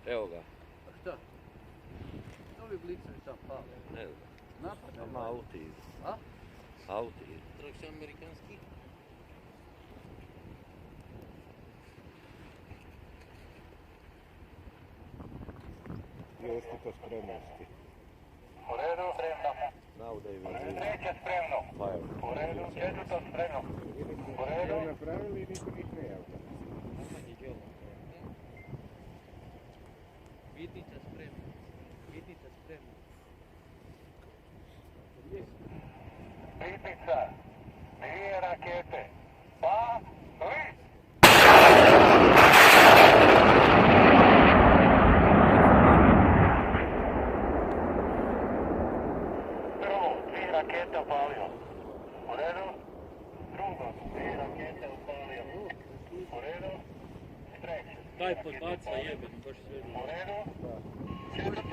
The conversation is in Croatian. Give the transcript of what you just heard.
Evo ga. A šta? Ovi blicevi sam pali. Ne znam. Napadaju. Ima auti idu. A? Auti idu. Trakci amerikanski? Jeste to spremnosti. U redu, spremno. Naude i Treće spremno. Fire. U redu, četvrto spremno. U redu. To napravili i niko ih ne javlja. Najmanje djelo. Vitnica spremna. Vitnica spremna. Vitnica. 2 rakete. Pa, 3. Prvo, 2 rakete opalio. U redu. Drugo, 2 rakete opalio. U redu. Treće. Daj podbaca jebeno, baš sve. U redu. Četvrto.